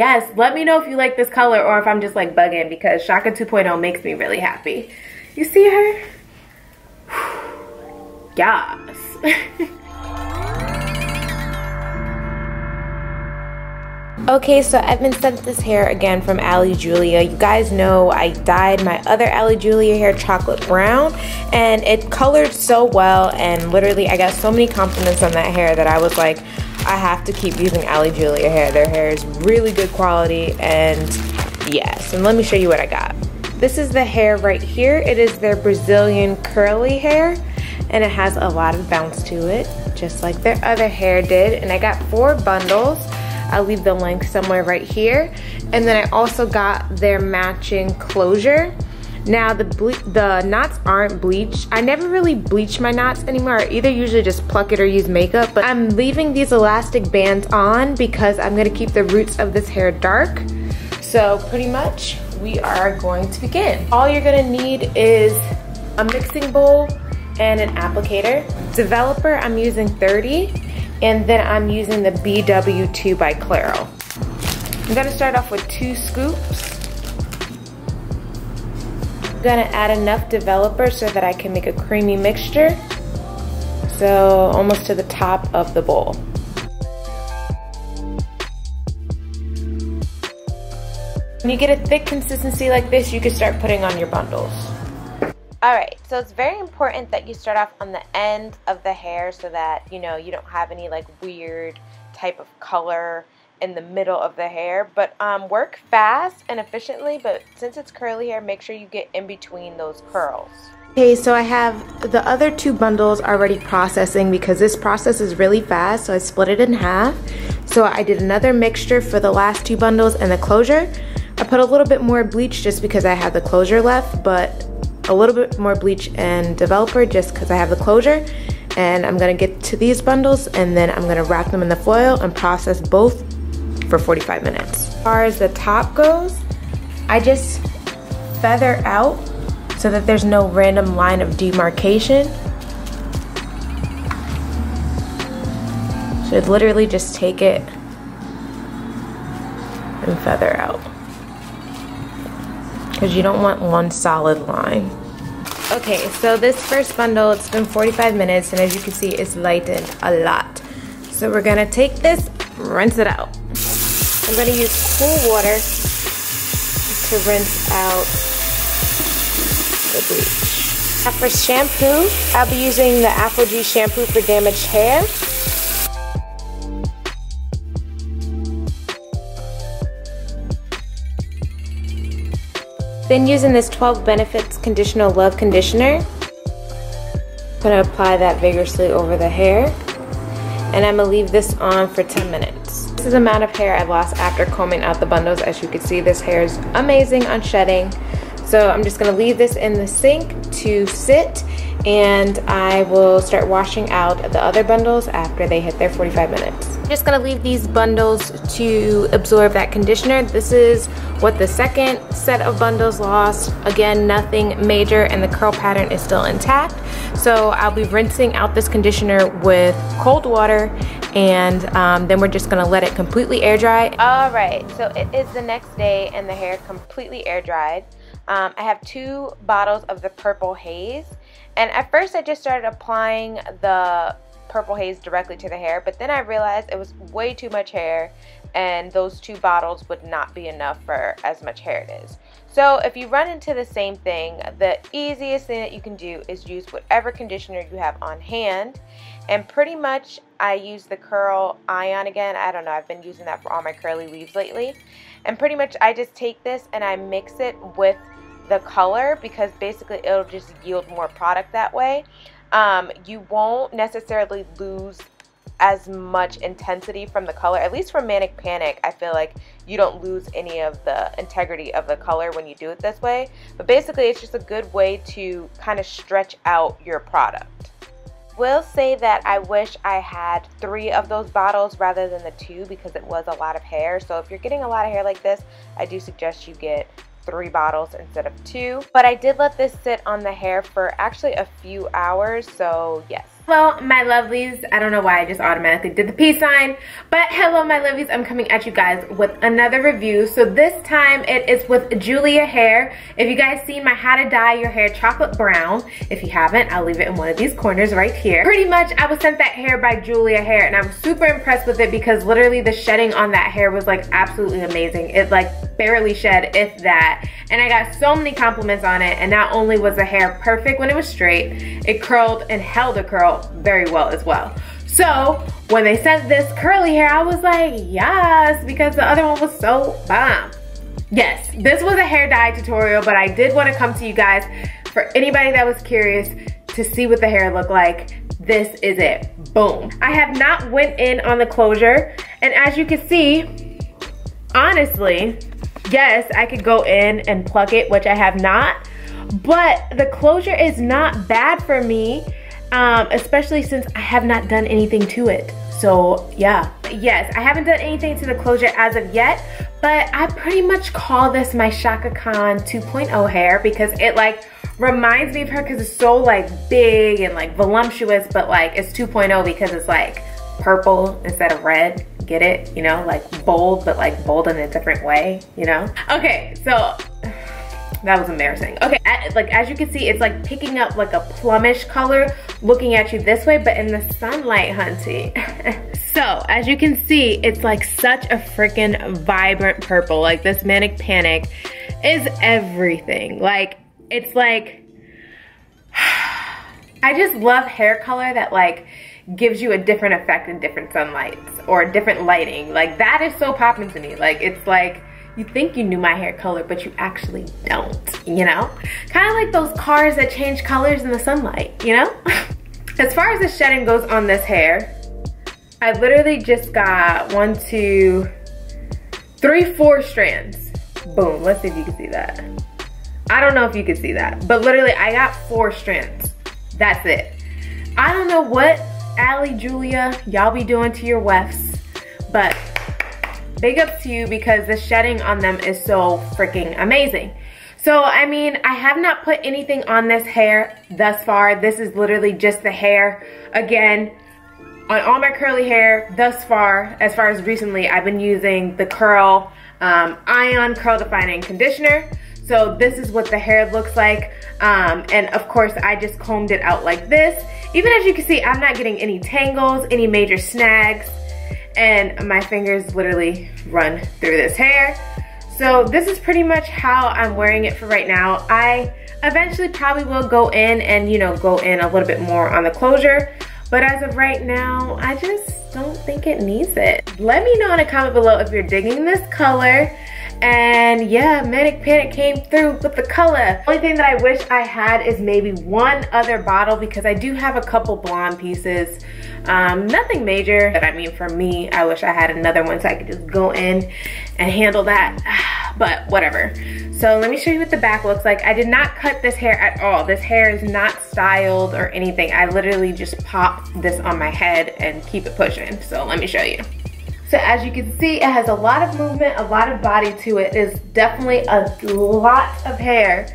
Yes, let me know if you like this color or if I'm just like bugging, because Shaka 2.0 makes me really happy. You see her? Yes. Okay, so I've been sent this hair again from Ali Julia. You guys know I dyed my other Ali Julia hair chocolate brown, and it colored so well, and literally I got so many compliments on that hair that I was like, I have to keep using Ali Julia hair. Their hair is really good quality, and yes, and let me show you what I got. This is the hair right here. It is their Brazilian curly hair, and it has a lot of bounce to it, just like their other hair did, and I got 4 bundles. I'll leave the link somewhere right here. And then I also got their matching closure. Now the knots aren't bleached. I never really bleach my knots anymore. I either usually just pluck it or use makeup, but I'm leaving these elastic bands on because I'm gonna keep the roots of this hair dark. So pretty much we are going to begin. All you're gonna need is a mixing bowl and an applicator. Developer, I'm using 30, and then I'm using the BW2 by Clairol. I'm gonna start off with 2 scoops. I'm gonna add enough developer so that I can make a creamy mixture. So almost to the top of the bowl. When you get a thick consistency like this, you can start putting on your bundles. Alright, so it's very important that you start off on the end of the hair so that, you know, you don't have any like weird type of color in the middle of the hair. But work fast and efficiently, but since it's curly hair, make sure you get in between those curls. Okay, so I have the other 2 bundles already processing because this process is really fast, so I split it in half. So I did another mixture for the last 2 bundles and the closure. I put a little bit more bleach just because I have the closure left, but a little bit more bleach and developer just because I have the closure. And I'm gonna get to these bundles and then I'm gonna wrap them in the foil and process both for 45 minutes. As far as the top goes, I just feather out so that there's no random line of demarcation. So literally just take it and feather out, because you don't want one solid line. Okay, so this first bundle, it's been 45 minutes, and as you can see, it's lightened a lot. So we're gonna take this, rinse it out. I'm gonna use cool water to rinse out the bleach. Now for shampoo, I'll be using the Afro-G shampoo for damaged hair. Then using this 12 Benefits Conditional Love Conditioner, I'm gonna apply that vigorously over the hair, and I'm gonna leave this on for 10 minutes. This is the amount of hair I lost after combing out the bundles. As you can see, this hair is amazing on shedding. So I'm just gonna leave this in the sink to sit, and I will start washing out the other bundles after they hit their 45 minutes. I'm just gonna leave these bundles to absorb that conditioner. This is what the second set of bundles lost. Again, nothing major, and the curl pattern is still intact. So I'll be rinsing out this conditioner with cold water, and then we're just gonna let it completely air dry. All right, so it is the next day and the hair completely air dried. I have 2 bottles of the Purple Haze, and at first I just started applying the Purple Haze directly to the hair, but then I realized it was way too much hair and those 2 bottles would not be enough for as much hair it is. So if you run into the same thing, the easiest thing that you can do is use whatever conditioner you have on hand. And pretty much I use the Curl Ion again. I don't know, I've been using that for all my curly weaves lately. And pretty much I just take this and I mix it with the color, because basically it'll just yield more product that way. You won't necessarily lose as much intensity from the color. At least for Manic Panic, I feel like you don't lose any of the integrity of the color when you do it this way. But basically it's just a good way to kind of stretch out your product. Will say that I wish I had 3 of those bottles rather than the 2, because it was a lot of hair. So if you're getting a lot of hair like this, I do suggest you get 3 bottles instead of 2. But I did let this sit on the hair for actually a few hours, so yes. Hello, my lovelies. I don't know why I just automatically did the peace sign, but hello, my lovelies. I'm coming at you guys with another review. So this time it is with Julia hair. If you guys seen my how to dye your hair chocolate brown, if you haven't, I'll leave it in one of these corners right here. Pretty much, I was sent that hair by Julia hair, and I was super impressed with it because literally the shedding on that hair was like absolutely amazing. It like barely shed, if that. And I got so many compliments on it, and not only was the hair perfect when it was straight, it curled and held a curl very well as well. So when they sent this curly hair, I was like, yes, because the other one was so bomb. Yes, this was a hair dye tutorial, but I did want to come to you guys for anybody that was curious to see what the hair looked like. This is it. Boom. I have not went in on the closure, and as you can see, honestly, yes, I could go in and pluck it, which I have not, but the closure is not bad for me, especially since I have not done anything to it. So yeah, yes, I haven't done anything to the closure as of yet, but I pretty much call this my Chaka Khan 2.0 hair because it like reminds me of her because it's so like big and like voluptuous, but like it's 2.0 because it's like purple instead of red. Get it? You know, like bold, but like bold in a different way, you know? Okay, so that was embarrassing. Okay, like as you can see, it's like picking up like a plumish color looking at you this way, but in the sunlight, hunty. So as you can see, it's like such a freaking vibrant purple. Like this Manic Panic is everything. Like it's like, I just love hair color that like gives you a different effect in different sunlights or different lighting. Like that is so popping to me. Like it's like you think you knew my hair color, but you actually don't, you know? Kind of like those cars that change colors in the sunlight, you know? As far as the shedding goes on this hair, I literally just got 1, 2, 3, 4 strands. Boom, let's see if you can see that. I don't know if you can see that, but literally I got 4 strands. That's it. I don't know what Allie, Julia, y'all be doing to your wefts, but big ups to you because the shedding on them is so freaking amazing. So, I mean, I have not put anything on this hair thus far. This is literally just the hair. Again, on all my curly hair thus far, as far as recently, I've been using the Clairol Ion Curl Defining Conditioner. So this is what the hair looks like. And of course, I just combed it out like this. Even as you can see, I'm not getting any tangles, any major snags, and my fingers literally run through this hair. So this is pretty much how I'm wearing it for right now. I eventually probably will go in and, you know, go in a little bit more on the closure. But as of right now, I just don't think it needs it. Let me know in a comment below if you're digging this color. And yeah, Manic Panic came through with the color. The only thing that I wish I had is maybe one other bottle because I do have a couple blonde pieces. Nothing major, but I mean for me, I wish I had another one so I could just go in and handle that, but whatever. So let me show you what the back looks like. I did not cut this hair at all. This hair is not styled or anything. I literally just pop this on my head and keep it pushing. So let me show you. So as you can see, it has a lot of movement, a lot of body to it. It's definitely a lot of hair.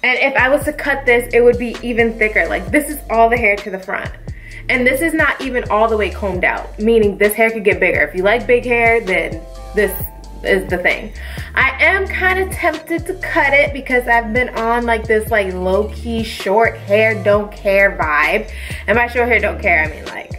And if I was to cut this, it would be even thicker. Like this is all the hair to the front. And this is not even all the way combed out, meaning this hair could get bigger. If you like big hair, then this is the thing. I am kind of tempted to cut it because I've been on like this like low-key short hair don't care vibe. And by short hair don't care, I mean like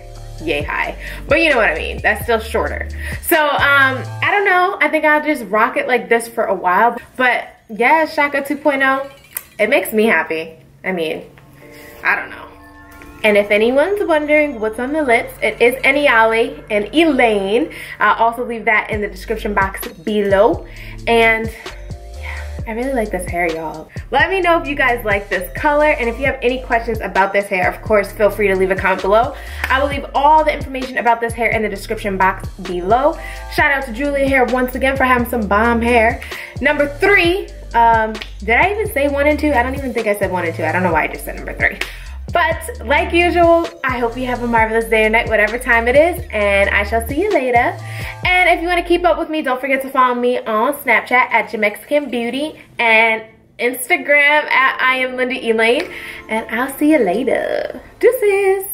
yay high, but you know what I mean, that's still shorter. So I don't know, I think I'll just rock it like this for a while. But yeah, Chaka 2.0, it makes me happy. I mean, I don't know. And if anyone's wondering what's on the lips, it is iamLindaElaine. I'll also leave that in the description box below. And I really like this hair, y'all. Let me know if you guys like this color, and if you have any questions about this hair, of course, feel free to leave a comment below. I will leave all the information about this hair in the description box below. Shout out to Julia hair once again for having some bomb hair. Number 3, did I even say 1 and 2? I don't even think I said 1 and 2. I don't know why I just said number 3. But like usual, I hope you have a marvelous day or night, whatever time it is, and I shall see you later. And if you want to keep up with me, don't forget to follow me on Snapchat at JamexicannBeauty and Instagram at iamLindaElaine. And I'll see you later. Deuces.